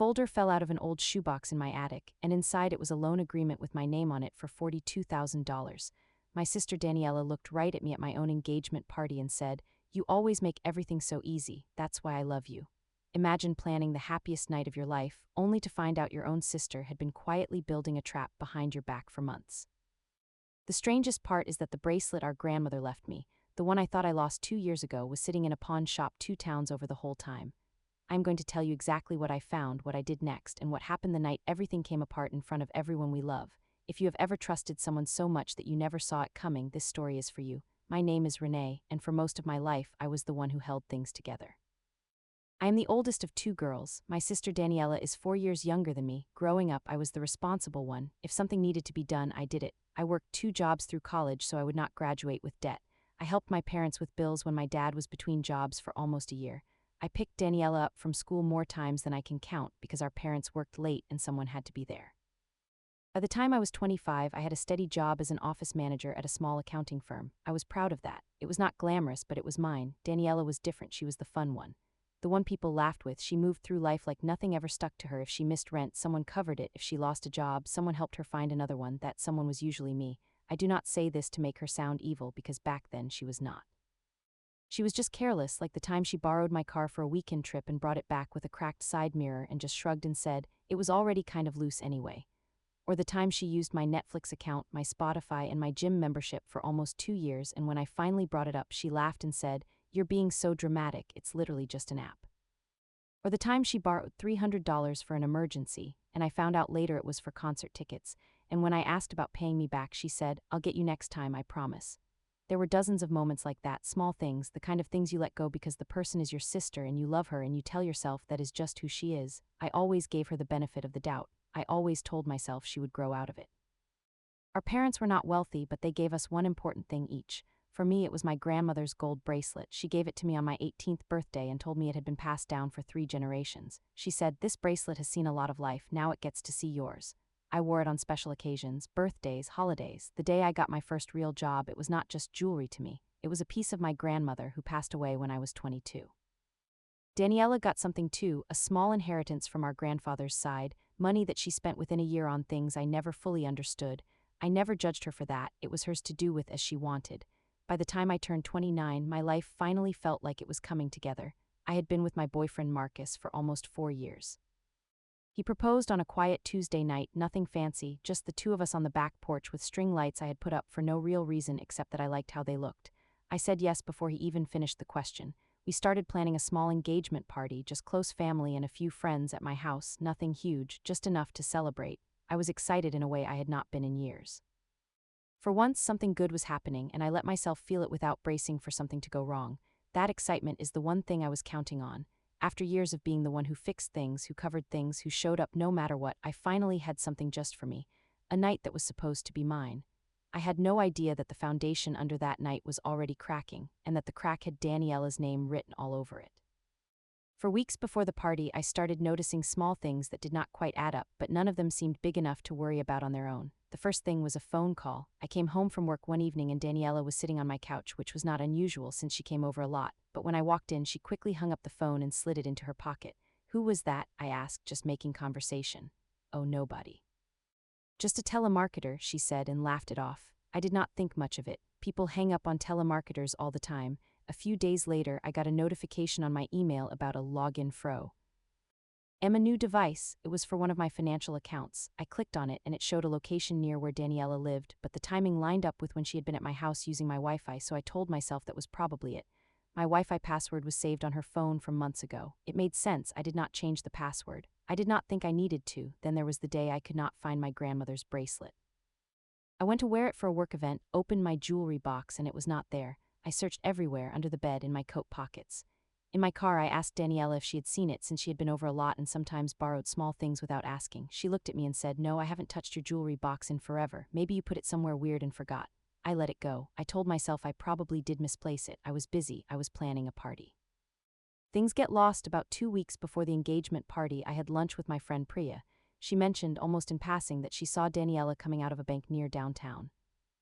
folder fell out of an old shoebox in my attic, and inside it was a loan agreement with my name on it for $42,000. My sister Daniela looked right at me at my own engagement party and said, "You always make everything so easy, that's why I love you." Imagine planning the happiest night of your life, only to find out your own sister had been quietly building a trap behind your back for months. The strangest part is that the bracelet our grandmother left me, the one I thought I lost 2 years ago, was sitting in a pawn shop 2 towns over the whole time. I'm going to tell you exactly what I found, what I did next, and what happened the night everything came apart in front of everyone we love. If you have ever trusted someone so much that you never saw it coming, this story is for you. My name is Renee, and for most of my life, I was the one who held things together. I am the oldest of 2 girls. My sister Daniela is 4 years younger than me. Growing up, I was the responsible one. If something needed to be done, I did it. I worked 2 jobs through college so I would not graduate with debt. I helped my parents with bills when my dad was between jobs for almost a year. I picked Daniela up from school more times than I can count because our parents worked late and someone had to be there. By the time I was 25, I had a steady job as an office manager at a small accounting firm. I was proud of that. It was not glamorous, but it was mine. Daniela was different. She was the fun one. The one people laughed with. She moved through life like nothing ever stuck to her. If she missed rent, someone covered it. If she lost a job, someone helped her find another one. That someone was usually me. I do not say this to make her sound evil because back then she was not. She was just careless, like the time she borrowed my car for a weekend trip and brought it back with a cracked side mirror and just shrugged and said, "It was already kind of loose anyway." Or the time she used my Netflix account, my Spotify, and my gym membership for almost 2 years, and when I finally brought it up, she laughed and said, "You're being so dramatic, it's literally just an app." Or the time she borrowed $300 for an emergency, and I found out later it was for concert tickets, and when I asked about paying me back, she said, "I'll get you next time, I promise." There were dozens of moments like that, small things, the kind of things you let go because the person is your sister and you love her and you tell yourself that is just who she is. I always gave her the benefit of the doubt. I always told myself she would grow out of it. Our parents were not wealthy, but they gave us one important thing each. For me, it was my grandmother's gold bracelet. She gave it to me on my 18th birthday and told me it had been passed down for 3 generations. She said, "This bracelet has seen a lot of life, now it gets to see yours." I wore it on special occasions, birthdays, holidays. The day I got my first real job, it was not just jewelry to me. It was a piece of my grandmother who passed away when I was 22. Daniela got something too, a small inheritance from our grandfather's side, money that she spent within a year on things I never fully understood. I never judged her for that, it was hers to do with as she wanted. By the time I turned 29, my life finally felt like it was coming together. I had been with my boyfriend Marcus for almost 4 years. He proposed on a quiet Tuesday night, nothing fancy, just the two of us on the back porch with string lights I had put up for no real reason except that I liked how they looked. I said yes before he even finished the question. We started planning a small engagement party, just close family and a few friends at my house, nothing huge, just enough to celebrate. I was excited in a way I had not been in years. For once, something good was happening, and I let myself feel it without bracing for something to go wrong. That excitement is the one thing I was counting on. After years of being the one who fixed things, who covered things, who showed up no matter what, I finally had something just for me, a night that was supposed to be mine. I had no idea that the foundation under that night was already cracking, and that the crack had Daniela's name written all over it. For weeks before the party, I started noticing small things that did not quite add up, but none of them seemed big enough to worry about on their own. The first thing was a phone call. I came home from work one evening and Daniela was sitting on my couch, which was not unusual since she came over a lot, but when I walked in, she quickly hung up the phone and slid it into her pocket. "Who was that?" I asked, just making conversation. "Oh, nobody. Just a telemarketer," she said and laughed it off. I did not think much of it. People hang up on telemarketers all the time. A few days later, I got a notification on my email about a login fro. A new device. It was for one of my financial accounts. I clicked on it and it showed a location near where Daniela lived, but the timing lined up with when she had been at my house using my Wi-Fi, so I told myself that was probably it. My Wi-Fi password was saved on her phone from months ago. It made sense. I did not change the password. I did not think I needed to. Then there was the day I could not find my grandmother's bracelet. I went to wear it for a work event, opened my jewelry box, and it was not there. I searched everywhere, under the bed, in my coat pockets. In my car, I asked Daniela if she had seen it since she had been over a lot and sometimes borrowed small things without asking. She looked at me and said, "No, I haven't touched your jewelry box in forever. Maybe you put it somewhere weird and forgot." I let it go. I told myself I probably did misplace it. I was busy. I was planning a party. Things get lost. About 2 weeks before the engagement party, I had lunch with my friend Priya. She mentioned, almost in passing, that she saw Daniela coming out of a bank near downtown.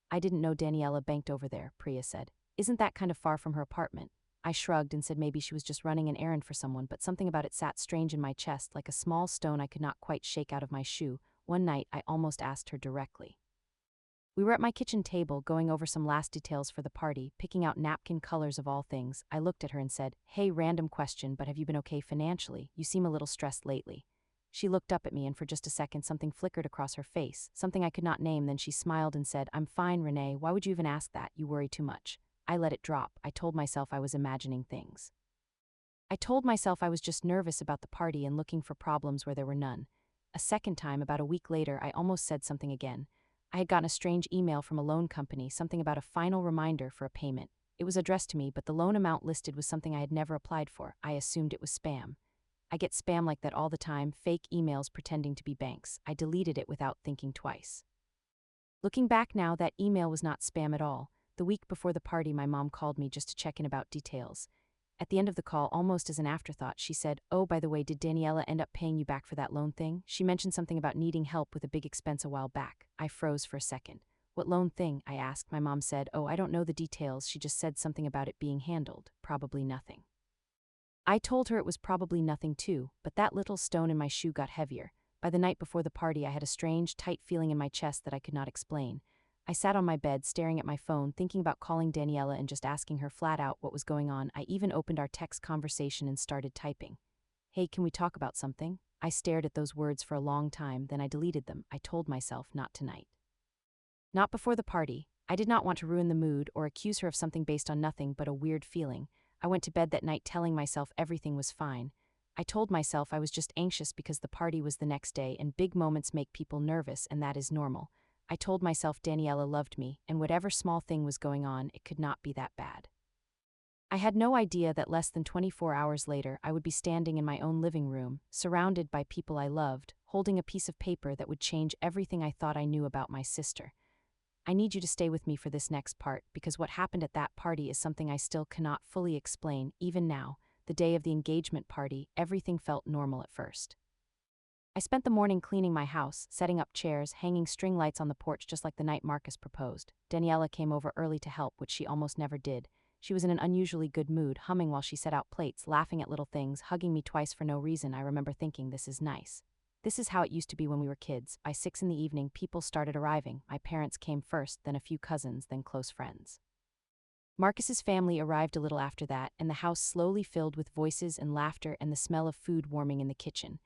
"I didn't know Daniela banked over there," Priya said. "Isn't that kind of far from her apartment?" I shrugged and said maybe she was just running an errand for someone, but something about it sat strange in my chest, like a small stone I could not quite shake out of my shoe. One night, I almost asked her directly. We were at my kitchen table, going over some last details for the party, picking out napkin colors of all things. I looked at her and said, "Hey, random question, but have you been okay financially? You seem a little stressed lately." She looked up at me, and for just a second something flickered across her face, something I could not name. Then she smiled and said, "I'm fine, Renee. Why would you even ask that? You worry too much." I let it drop. I told myself I was imagining things. I told myself I was just nervous about the party and looking for problems where there were none. A second time, about a week later, I almost said something again. I had gotten a strange email from a loan company, something about a final reminder for a payment. It was addressed to me, but the loan amount listed was something I had never applied for. I assumed it was spam. I get spam like that all the time, fake emails pretending to be banks. I deleted it without thinking twice. Looking back now, that email was not spam at all. The week before the party, my mom called me just to check in about details. At the end of the call, almost as an afterthought, she said, "Oh, by the way, did Daniela end up paying you back for that loan thing? She mentioned something about needing help with a big expense a while back." I froze for a second. "What loan thing?" I asked. My mom said, "Oh, I don't know the details. She just said something about it being handled. Probably nothing." I told her it was probably nothing too, but that little stone in my shoe got heavier. By the night before the party, I had a strange, tight feeling in my chest that I could not explain. I sat on my bed, staring at my phone, thinking about calling Daniela and just asking her flat out what was going on. I even opened our text conversation and started typing. "Hey, can we talk about something?" I stared at those words for a long time, then I deleted them. I told myself, not tonight. Not before the party. I did not want to ruin the mood or accuse her of something based on nothing but a weird feeling. I went to bed that night telling myself everything was fine. I told myself I was just anxious because the party was the next day and big moments make people nervous, and that is normal. I told myself Daniela loved me, and whatever small thing was going on, it could not be that bad. I had no idea that less than 24 hours later, I would be standing in my own living room, surrounded by people I loved, holding a piece of paper that would change everything I thought I knew about my sister. I need you to stay with me for this next part, because what happened at that party is something I still cannot fully explain. Even now, the day of the engagement party, everything felt normal at first. I spent the morning cleaning my house, setting up chairs, hanging string lights on the porch just like the night Marcus proposed. Daniela came over early to help, which she almost never did. She was in an unusually good mood, humming while she set out plates, laughing at little things, hugging me twice for no reason. I remember thinking, this is nice. This is how it used to be when we were kids. By 6 in the evening, people started arriving. My parents came first, then a few cousins, then close friends. Marcus's family arrived a little after that, and the house slowly filled with voices and laughter and the smell of food warming in the kitchen.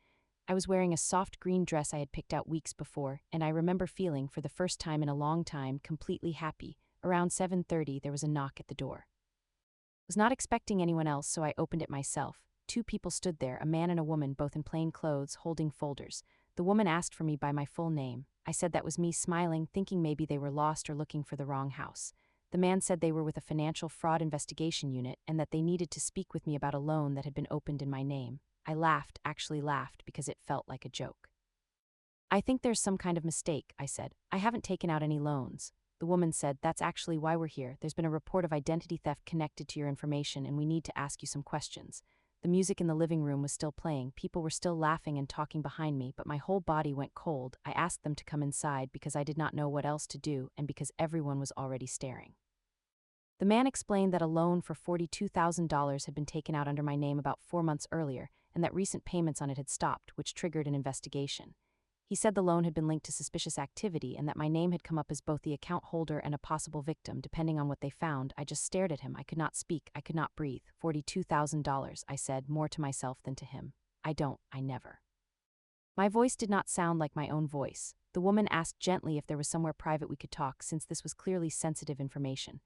I was wearing a soft green dress I had picked out weeks before, and I remember feeling, for the first time in a long time, completely happy. Around 7:30, there was a knock at the door. I was not expecting anyone else, so I opened it myself. 2 people stood there, a man and a woman, both in plain clothes, holding folders. The woman asked for me by my full name. I said that was me, smiling, thinking maybe they were lost or looking for the wrong house. The man said they were with a financial fraud investigation unit and that they needed to speak with me about a loan that had been opened in my name. I laughed, actually laughed, because it felt like a joke. "I think there's some kind of mistake," I said. "I haven't taken out any loans." The woman said, "That's actually why we're here. There's been a report of identity theft connected to your information, and we need to ask you some questions." The music in the living room was still playing, people were still laughing and talking behind me, but my whole body went cold. I asked them to come inside because I did not know what else to do and because everyone was already staring. The man explained that a loan for $42,000 had been taken out under my name about 4 months earlier, and that recent payments on it had stopped, which triggered an investigation. He said the loan had been linked to suspicious activity and that my name had come up as both the account holder and a possible victim, depending on what they found. I just stared at him. I could not speak. I could not breathe. $42,000, I said, more to myself than to him. I never. My voice did not sound like my own voice. The woman asked gently if there was somewhere private we could talk, since this was clearly sensitive information.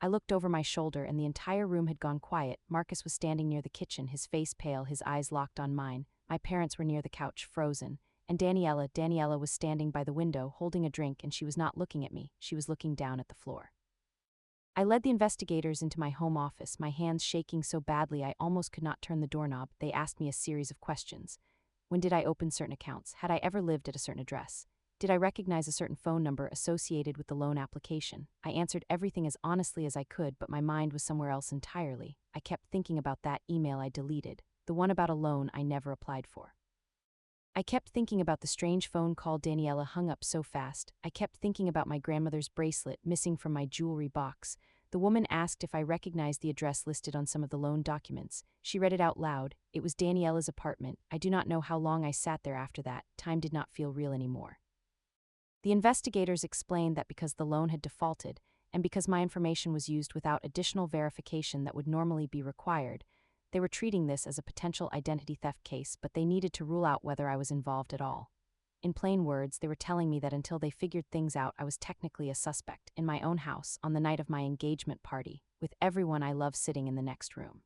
I looked over my shoulder and the entire room had gone quiet. Marcus was standing near the kitchen, his face pale, his eyes locked on mine. My parents were near the couch, frozen. And Daniela was standing by the window, holding a drink, and she was not looking at me. She was looking down at the floor. I led the investigators into my home office, my hands shaking so badly I almost could not turn the doorknob. They asked me a series of questions. When did I open certain accounts? Had I ever lived at a certain address? Did I recognize a certain phone number associated with the loan application? I answered everything as honestly as I could, but my mind was somewhere else entirely. I kept thinking about that email I deleted, the one about a loan I never applied for. I kept thinking about the strange phone call Daniela hung up so fast. I kept thinking about my grandmother's bracelet missing from my jewelry box, The woman asked if I recognized the address listed on some of the loan documents. She read it out loud. It was Daniella's apartment. I do not know how long I sat there after that. Time did not feel real anymore. The investigators explained that because the loan had defaulted, and because my information was used without additional verification that would normally be required, they were treating this as a potential identity theft case, but they needed to rule out whether I was involved at all. In plain words, they were telling me that until they figured things out, I was technically a suspect, in my own house, on the night of my engagement party, with everyone I love sitting in the next room.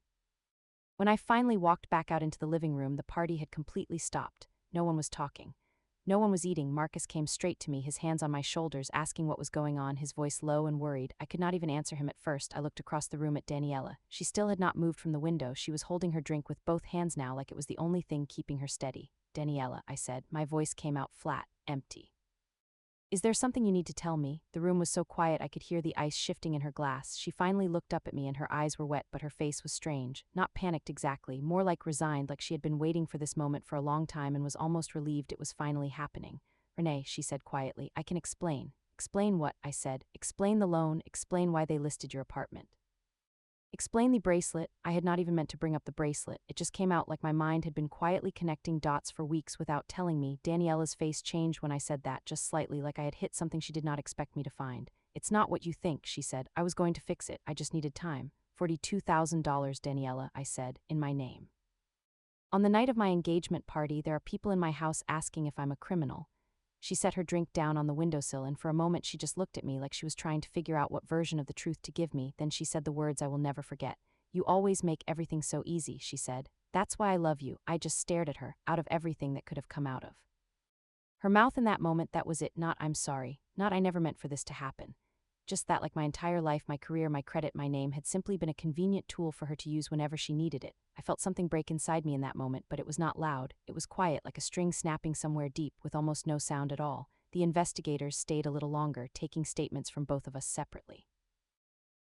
When I finally walked back out into the living room, the party had completely stopped. No one was talking. No one was eating. Marcus came straight to me, his hands on my shoulders, asking what was going on, his voice low and worried. I could not even answer him at first. I looked across the room at Daniela. She still had not moved from the window. She was holding her drink with both hands now, like it was the only thing keeping her steady. "Daniela," I said. My voice came out flat, empty. "Is there something you need to tell me?" The room was so quiet I could hear the ice shifting in her glass. She finally looked up at me and her eyes were wet, but her face was strange. Not panicked exactly, more like resigned, like she had been waiting for this moment for a long time and was almost relieved it was finally happening. "Renee," she said quietly, "I can explain." "Explain what?" I said. "Explain the loan, explain why they listed your apartment." "Explain the bracelet." I had not even meant to bring up the bracelet. It just came out like my mind had been quietly connecting dots for weeks without telling me. Daniella's face changed when I said that, just slightly, like I had hit something she did not expect me to find. "It's not what you think," she said. "I was going to fix it. I just needed time." $42,000, Daniela, I said, in my name. "On the night of my engagement party, there are people in my house asking if I'm a criminal." She set her drink down on the windowsill, and for a moment she just looked at me like she was trying to figure out what version of the truth to give me. Then she said the words I will never forget. "You always make everything so easy," she said. "That's why I love you." I just stared at her, out of everything that could have come out of her mouth in that moment. That was it. Not "I'm sorry," not "I never meant for this to happen." Just that, like my entire life, my career, my credit, my name, had simply been a convenient tool for her to use whenever she needed it. I felt something break inside me in that moment, but it was not loud. It was quiet, like a string snapping somewhere deep, with almost no sound at all. The investigators stayed a little longer, taking statements from both of us separately.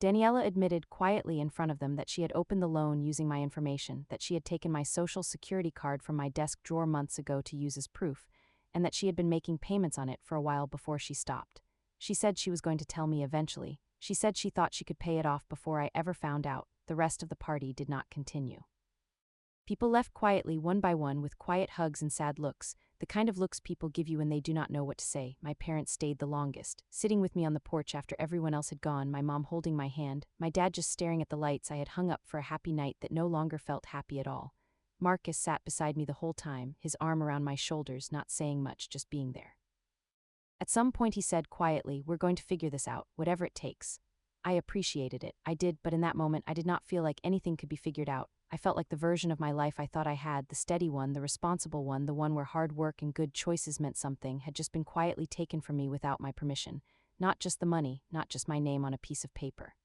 Daniela admitted quietly in front of them that she had opened the loan using my information, that she had taken my social security card from my desk drawer months ago to use as proof, and that she had been making payments on it for a while before she stopped. She said she was going to tell me eventually. She said she thought she could pay it off before I ever found out. The rest of the party did not continue. People left quietly, one by one, with quiet hugs and sad looks, the kind of looks people give you when they do not know what to say. My parents stayed the longest, sitting with me on the porch after everyone else had gone, my mom holding my hand, my dad just staring at the lights I had hung up for a happy night that no longer felt happy at all. Marcus sat beside me the whole time, his arm around my shoulders, not saying much, just being there. At some point he said quietly, "We're going to figure this out, whatever it takes." I appreciated it. I did, but in that moment I did not feel like anything could be figured out. I felt like the version of my life I thought I had, the steady one, the responsible one, the one where hard work and good choices meant something, had just been quietly taken from me without my permission. Not just the money, not just my name on a piece of paper,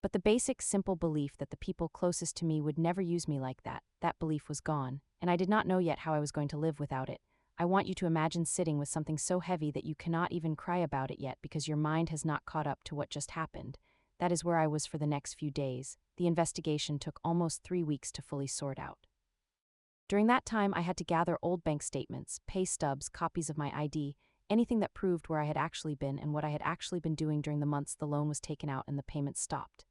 but the basic, simple belief that the people closest to me would never use me like that. That belief was gone, and I did not know yet how I was going to live without it. I want you to imagine sitting with something so heavy that you cannot even cry about it yet because your mind has not caught up to what just happened. That is where I was for the next few days. The investigation took almost 3 weeks to fully sort out. During that time, I had to gather old bank statements, pay stubs, copies of my ID, anything that proved where I had actually been and what I had actually been doing during the months the loan was taken out and the payments stopped.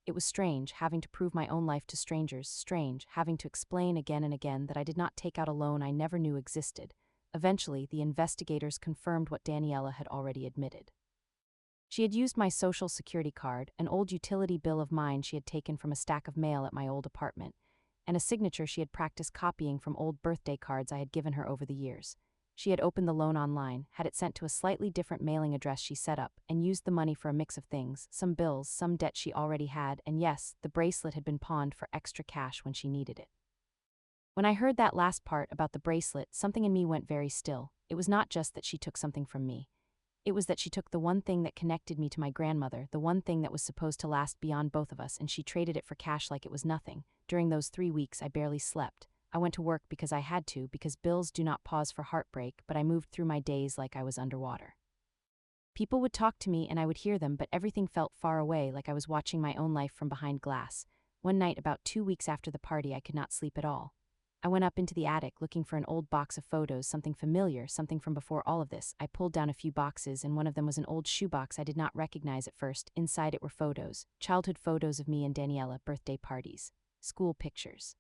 It was strange, having to prove my own life to strangers, strange, having to explain again and again that I did not take out a loan I never knew existed. Eventually, the investigators confirmed what Daniela had already admitted. She had used my social security card, an old utility bill of mine she had taken from a stack of mail at my old apartment, and a signature she had practiced copying from old birthday cards I had given her over the years. She had opened the loan online, had it sent to a slightly different mailing address she set up, and used the money for a mix of things, some bills, some debt she already had, and yes, the bracelet had been pawned for extra cash when she needed it. When I heard that last part about the bracelet, something in me went very still. It was not just that she took something from me. It was that she took the one thing that connected me to my grandmother, the one thing that was supposed to last beyond both of us, and she traded it for cash like it was nothing. During those 3 weeks, I barely slept. I went to work because I had to, because bills do not pause for heartbreak, but I moved through my days like I was underwater. People would talk to me and I would hear them, but everything felt far away, like I was watching my own life from behind glass. One night, about 2 weeks after the party, I could not sleep at all. I went up into the attic looking for an old box of photos, something familiar, something from before all of this. I pulled down a few boxes, and one of them was an old shoebox I did not recognize at first. Inside it were photos, childhood photos of me and Daniela, birthday parties, school pictures.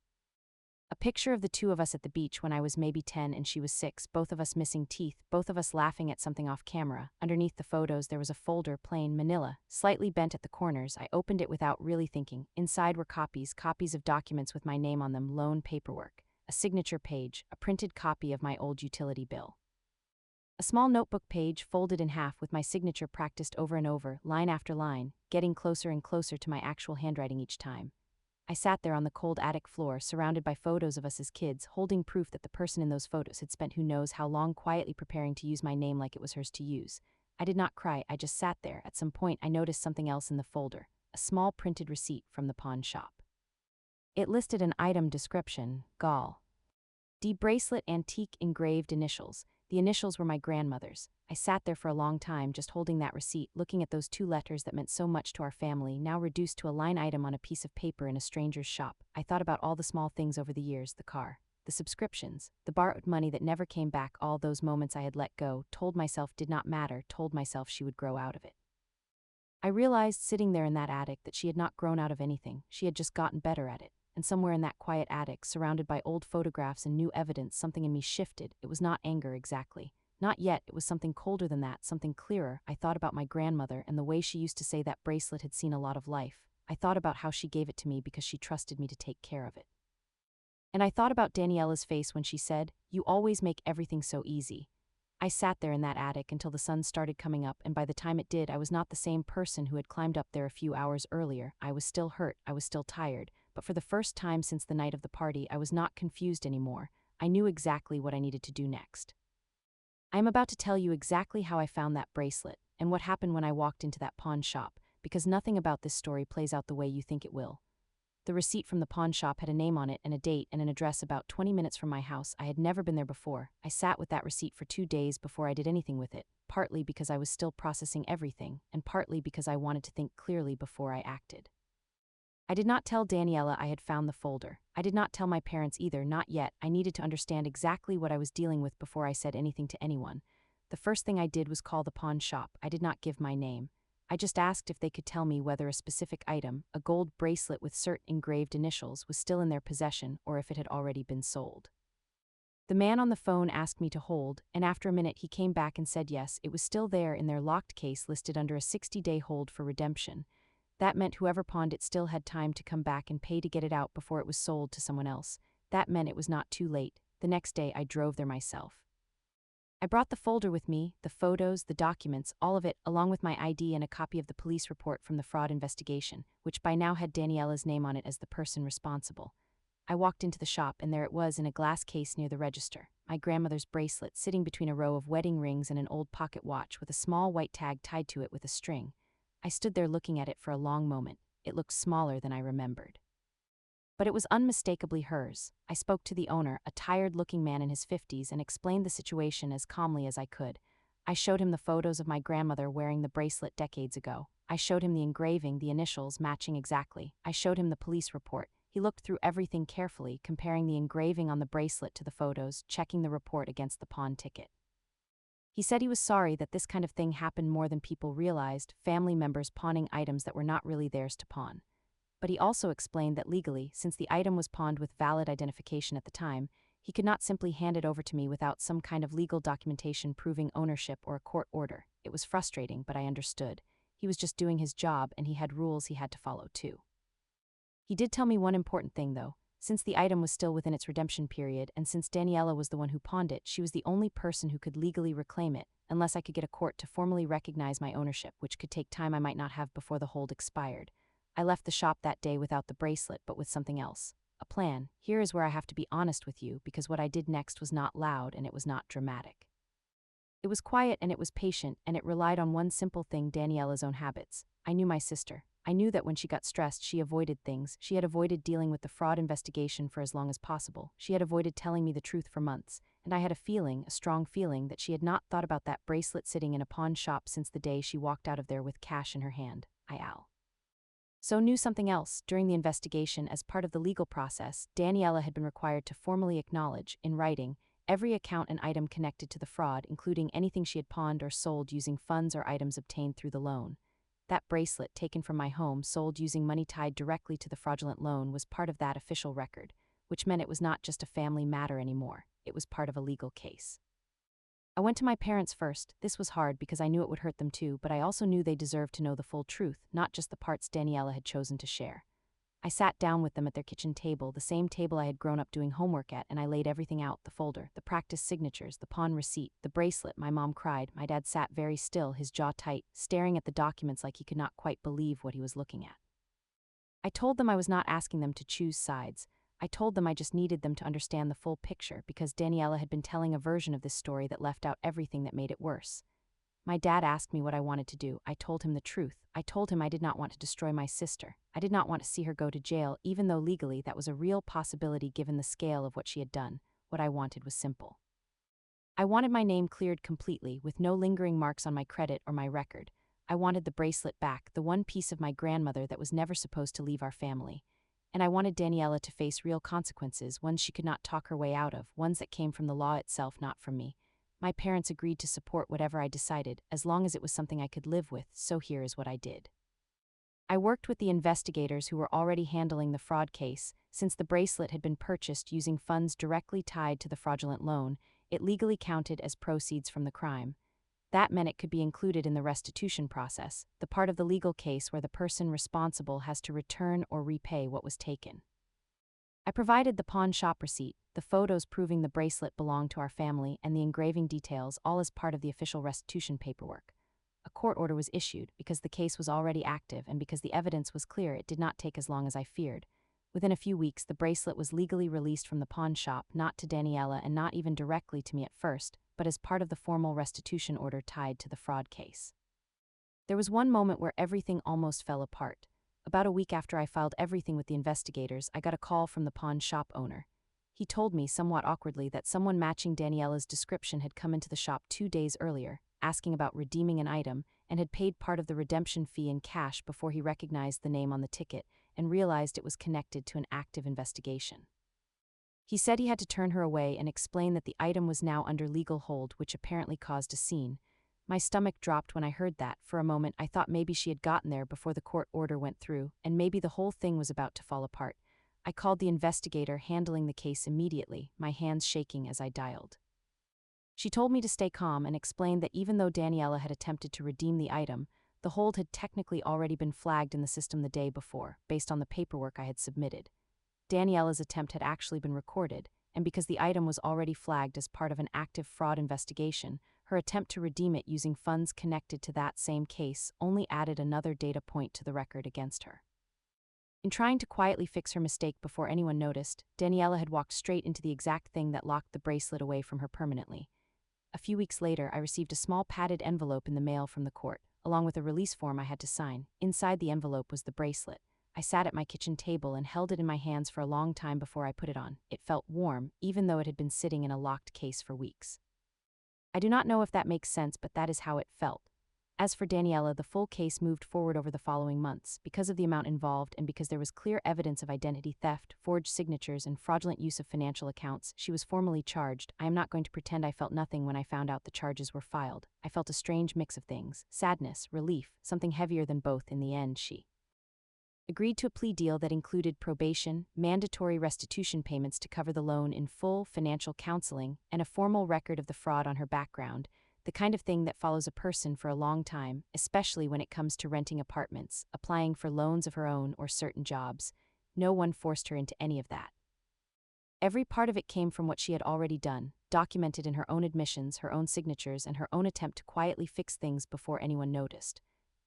A picture of the two of us at the beach when I was maybe 10 and she was 6, both of us missing teeth, both of us laughing at something off camera. Underneath the photos there was a folder, plain manila, slightly bent at the corners. I opened it without really thinking. Inside were copies of documents with my name on them, loan paperwork, a signature page, a printed copy of my old utility bill. A small notebook page folded in half with my signature practiced over and over, line after line, getting closer and closer to my actual handwriting each time. I sat there on the cold attic floor, surrounded by photos of us as kids, holding proof that the person in those photos had spent who knows how long quietly preparing to use my name like it was hers to use. I did not cry, I just sat there. At some point I noticed something else in the folder, a small printed receipt from the pawn shop. It listed an item description, Gall D bracelet, antique engraved initials. The initials were my grandmother's. I sat there for a long time just holding that receipt, looking at those two letters that meant so much to our family, now reduced to a line item on a piece of paper in a stranger's shop. I thought about all the small things over the years, the car, the subscriptions, the borrowed money that never came back, all those moments I had let go, told myself did not matter, told myself she would grow out of it. I realized sitting there in that attic that she had not grown out of anything, she had just gotten better at it. And somewhere in that quiet attic, surrounded by old photographs and new evidence, something in me shifted. It was not anger exactly. Not yet, it was something colder than that, something clearer. I thought about my grandmother and the way she used to say that bracelet had seen a lot of life. I thought about how she gave it to me because she trusted me to take care of it. And I thought about Daniela's face when she said, "You always make everything so easy." I sat there in that attic until the sun started coming up, and by the time it did, I was not the same person who had climbed up there a few hours earlier. I was still hurt, I was still tired, but for the first time since the night of the party, I was not confused anymore. I knew exactly what I needed to do next. I am about to tell you exactly how I found that bracelet, and what happened when I walked into that pawn shop, because nothing about this story plays out the way you think it will. The receipt from the pawn shop had a name on it and a date and an address about 20 minutes from my house. I had never been there before. I sat with that receipt for 2 days before I did anything with it, partly because I was still processing everything, and partly because I wanted to think clearly before I acted. I did not tell Daniela I had found the folder. I did not tell my parents either, not yet. I needed to understand exactly what I was dealing with before I said anything to anyone. The first thing I did was call the pawn shop. I did not give my name. I just asked if they could tell me whether a specific item, a gold bracelet with certain engraved initials, was still in their possession or if it had already been sold. The man on the phone asked me to hold, and after a minute he came back and said yes, it was still there in their locked case listed under a 60-day hold for redemption. That meant whoever pawned it still had time to come back and pay to get it out before it was sold to someone else. That meant it was not too late. The next day I drove there myself. I brought the folder with me, the photos, the documents, all of it, along with my ID and a copy of the police report from the fraud investigation, which by now had Daniela's name on it as the person responsible. I walked into the shop, and there it was in a glass case near the register, my grandmother's bracelet sitting between a row of wedding rings and an old pocket watch with a small white tag tied to it with a string. I stood there looking at it for a long moment. It looked smaller than I remembered. But it was unmistakably hers. I spoke to the owner, a tired-looking man in his 50s, and explained the situation as calmly as I could. I showed him the photos of my grandmother wearing the bracelet decades ago. I showed him the engraving, the initials matching exactly. I showed him the police report. He looked through everything carefully, comparing the engraving on the bracelet to the photos, checking the report against the pawn ticket. He said he was sorry that this kind of thing happened more than people realized, family members pawning items that were not really theirs to pawn. But he also explained that legally, since the item was pawned with valid identification at the time, he could not simply hand it over to me without some kind of legal documentation proving ownership or a court order. It was frustrating, but I understood. He was just doing his job, and he had rules he had to follow too. He did tell me one important thing, though. Since the item was still within its redemption period, and since Daniela was the one who pawned it, she was the only person who could legally reclaim it, unless I could get a court to formally recognize my ownership, which could take time I might not have before the hold expired. I left the shop that day without the bracelet, but with something else. A plan. Here is where I have to be honest with you, because what I did next was not loud and it was not dramatic. It was quiet and it was patient, and it relied on one simple thing: Daniela's own habits. I knew my sister. I knew that when she got stressed, she avoided things. She had avoided dealing with the fraud investigation for as long as possible. She had avoided telling me the truth for months, and I had a strong feeling, that she had not thought about that bracelet sitting in a pawn shop since the day she walked out of there with cash in her hand. So knew something else. During the investigation, as part of the legal process, Daniela had been required to formally acknowledge, in writing, every account and item connected to the fraud, including anything she had pawned or sold using funds or items obtained through the loan. That bracelet, taken from my home, sold using money tied directly to the fraudulent loan, was part of that official record, which meant it was not just a family matter anymore, it was part of a legal case. I went to my parents first. This was hard because I knew it would hurt them too, but I also knew they deserved to know the full truth, not just the parts Daniela had chosen to share. I sat down with them at their kitchen table, the same table I had grown up doing homework at, and I laid everything out: the folder, the practice signatures, the pawn receipt, the bracelet. My mom cried. My dad sat very still, his jaw tight, staring at the documents like he could not quite believe what he was looking at. I told them I was not asking them to choose sides. I told them I just needed them to understand the full picture because Daniela had been telling a version of this story that left out everything that made it worse. My dad asked me what I wanted to do. I told him the truth. I told him I did not want to destroy my sister. I did not want to see her go to jail, even though legally that was a real possibility given the scale of what she had done. What I wanted was simple. I wanted my name cleared completely, with no lingering marks on my credit or my record. I wanted the bracelet back, the one piece of my grandmother that was never supposed to leave our family. And I wanted Daniela to face real consequences, ones she could not talk her way out of, ones that came from the law itself, not from me. My parents agreed to support whatever I decided, as long as it was something I could live with, so here is what I did. I worked with the investigators who were already handling the fraud case. Since the bracelet had been purchased using funds directly tied to the fraudulent loan, it legally counted as proceeds from the crime. That meant it could be included in the restitution process, the part of the legal case where the person responsible has to return or repay what was taken. I provided the pawn shop receipt, the photos proving the bracelet belonged to our family, and the engraving details, all as part of the official restitution paperwork. A court order was issued because the case was already active and because the evidence was clear. It did not take as long as I feared. Within a few weeks, the bracelet was legally released from the pawn shop, not to Daniela and not even directly to me at first, but as part of the formal restitution order tied to the fraud case. There was one moment where everything almost fell apart. About a week after I filed everything with the investigators, I got a call from the pawn shop owner. He told me, somewhat awkwardly, that someone matching Daniela's description had come into the shop 2 days earlier, asking about redeeming an item, and had paid part of the redemption fee in cash before he recognized the name on the ticket and realized it was connected to an active investigation. He said he had to turn her away and explain that the item was now under legal hold, which apparently caused a scene. My stomach dropped when I heard that. For a moment, I thought maybe she had gotten there before the court order went through, and maybe the whole thing was about to fall apart. I called the investigator handling the case immediately, my hands shaking as I dialed. She told me to stay calm and explained that even though Daniela had attempted to redeem the item, the hold had technically already been flagged in the system the day before, based on the paperwork I had submitted. Daniela's attempt had actually been recorded, and because the item was already flagged as part of an active fraud investigation, her attempt to redeem it using funds connected to that same case only added another data point to the record against her. In trying to quietly fix her mistake before anyone noticed, Daniela had walked straight into the exact thing that locked the bracelet away from her permanently. A few weeks later, I received a small padded envelope in the mail from the court, along with a release form I had to sign. Inside the envelope was the bracelet. I sat at my kitchen table and held it in my hands for a long time before I put it on. It felt warm, even though it had been sitting in a locked case for weeks. I do not know if that makes sense, but that is how it felt. As for Daniela, the full case moved forward over the following months. Because of the amount involved and because there was clear evidence of identity theft, forged signatures, and fraudulent use of financial accounts, she was formally charged. I am not going to pretend I felt nothing when I found out the charges were filed. I felt a strange mix of things: sadness, relief, something heavier than both. In the end, she agreed to a plea deal that included probation, mandatory restitution payments to cover the loan in full, financial counseling, and a formal record of the fraud on her background, the kind of thing that follows a person for a long time, especially when it comes to renting apartments, applying for loans of her own, or certain jobs. No one forced her into any of that. Every part of it came from what she had already done, documented in her own admissions, her own signatures, and her own attempt to quietly fix things before anyone noticed.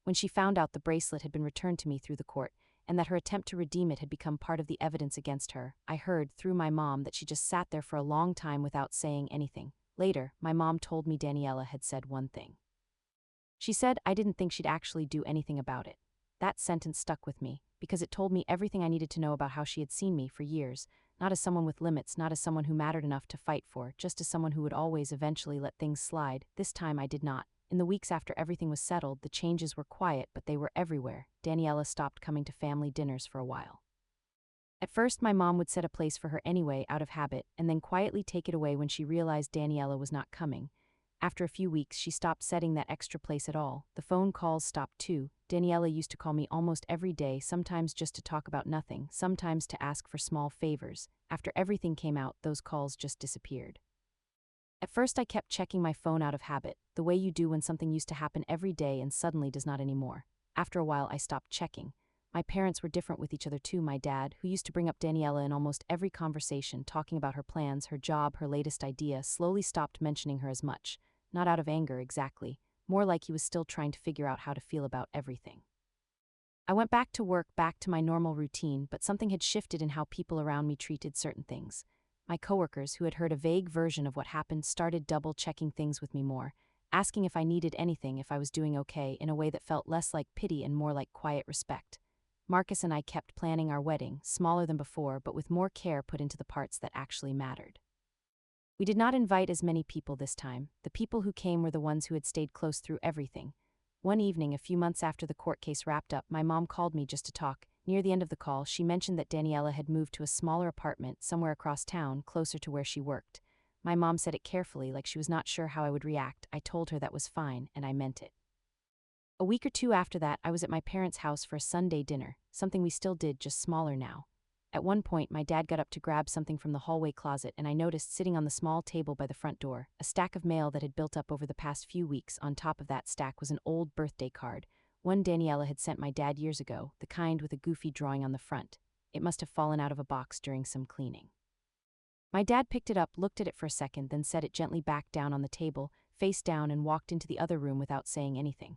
When she found out the bracelet had been returned to me through the court, and that her attempt to redeem it had become part of the evidence against her, I heard, through my mom, that she just sat there for a long time without saying anything. Later, my mom told me Daniela had said one thing. She said I didn't think she'd actually do anything about it. That sentence stuck with me, because it told me everything I needed to know about how she had seen me for years, not as someone with limits, not as someone who mattered enough to fight for, just as someone who would always eventually let things slide. This time I did not. In the weeks after everything was settled, the changes were quiet, but they were everywhere. Daniela stopped coming to family dinners for a while. At first, my mom would set a place for her anyway, out of habit, and then quietly take it away when she realized Daniela was not coming. After a few weeks, she stopped setting that extra place at all. The phone calls stopped too. Daniela used to call me almost every day, sometimes just to talk about nothing, sometimes to ask for small favors. After everything came out, those calls just disappeared. At first, I kept checking my phone out of habit, the way you do when something used to happen every day and suddenly does not anymore. After a while, I stopped checking. My parents were different with each other too. My dad, who used to bring up Daniela in almost every conversation, talking about her plans, her job, her latest idea, slowly stopped mentioning her as much. Not out of anger exactly, more like he was still trying to figure out how to feel about everything. I went back to work, back to my normal routine, but something had shifted in how people around me treated certain things. My coworkers, who had heard a vague version of what happened, started double-checking things with me more, asking if I needed anything, if I was doing okay, in a way that felt less like pity and more like quiet respect. Marcus and I kept planning our wedding, smaller than before, but with more care put into the parts that actually mattered. We did not invite as many people this time. The people who came were the ones who had stayed close through everything. One evening, a few months after the court case wrapped up, my mom called me just to talk. Near the end of the call, she mentioned that Daniela had moved to a smaller apartment somewhere across town, closer to where she worked. My mom said it carefully, like she was not sure how I would react. I told her that was fine, and I meant it. A week or two after that, I was at my parents' house for a Sunday dinner, something we still did, just smaller now. At one point, my dad got up to grab something from the hallway closet, and I noticed sitting on the small table by the front door, a stack of mail that had built up over the past few weeks. On top of that stack was an old birthday card, one Daniela had sent my dad years ago, the kind with a goofy drawing on the front. It must have fallen out of a box during some cleaning. My dad picked it up, looked at it for a second, then set it gently back down on the table, face down, and walked into the other room without saying anything.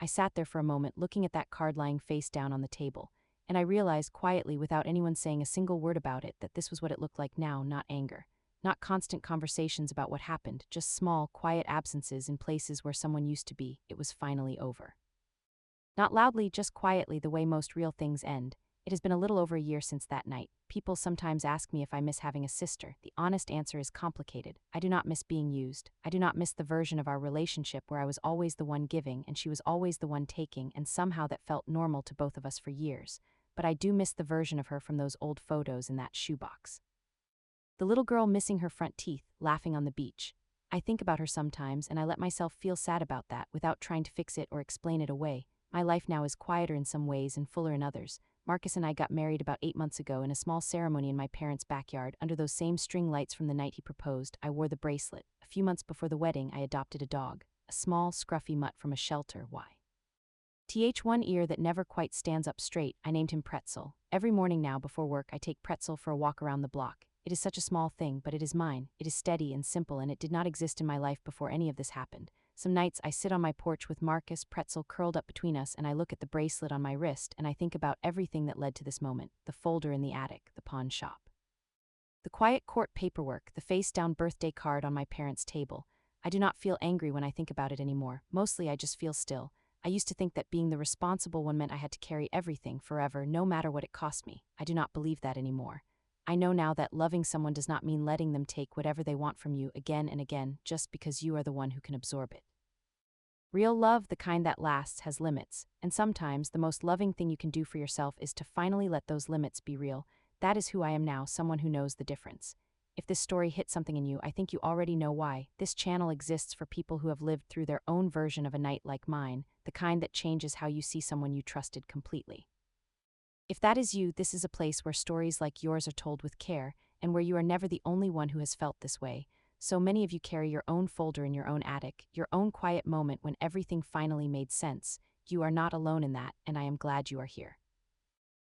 I sat there for a moment, looking at that card lying face down on the table, and I realized quietly, without anyone saying a single word about it, that this was what it looked like now. Not anger, not constant conversations about what happened, just small, quiet absences in places where someone used to be. It was finally over. Not loudly, just quietly, the way most real things end. It has been a little over a year since that night. People sometimes ask me if I miss having a sister. The honest answer is complicated. I do not miss being used. I do not miss the version of our relationship where I was always the one giving and she was always the one taking, and somehow that felt normal to both of us for years. But I do miss the version of her from those old photos in that shoebox. The little girl missing her front teeth, laughing on the beach. I think about her sometimes, and I let myself feel sad about that without trying to fix it or explain it away. My life now is quieter in some ways and fuller in others. Marcus and I got married about 8 months ago in a small ceremony in my parents' backyard under those same string lights from the night he proposed. I wore the bracelet. A few months before the wedding, I adopted a dog, a small, scruffy mutt from a shelter. Why? One ear that never quite stands up straight. I named him Pretzel. Every morning now before work, I take Pretzel for a walk around the block. It is such a small thing, but it is mine. It is steady and simple, and it did not exist in my life before any of this happened. Some nights I sit on my porch with Marcus, Pretzel curled up between us, and I look at the bracelet on my wrist, and I think about everything that led to this moment: the folder in the attic, the pawn shop, the quiet court paperwork, the face-down birthday card on my parents' table. I do not feel angry when I think about it anymore. Mostly I just feel still. I used to think that being the responsible one meant I had to carry everything forever, no matter what it cost me. I do not believe that anymore. I know now that loving someone does not mean letting them take whatever they want from you again and again, just because you are the one who can absorb it. Real love, the kind that lasts, has limits, and sometimes the most loving thing you can do for yourself is to finally let those limits be real. That is who I am now, someone who knows the difference. If this story hit something in you, I think you already know why. This channel exists for people who have lived through their own version of a night like mine, the kind that changes how you see someone you trusted completely. If that is you, this is a place where stories like yours are told with care, and where you are never the only one who has felt this way. So many of you carry your own folder in your own attic, your own quiet moment when everything finally made sense. You are not alone in that, and I am glad you are here.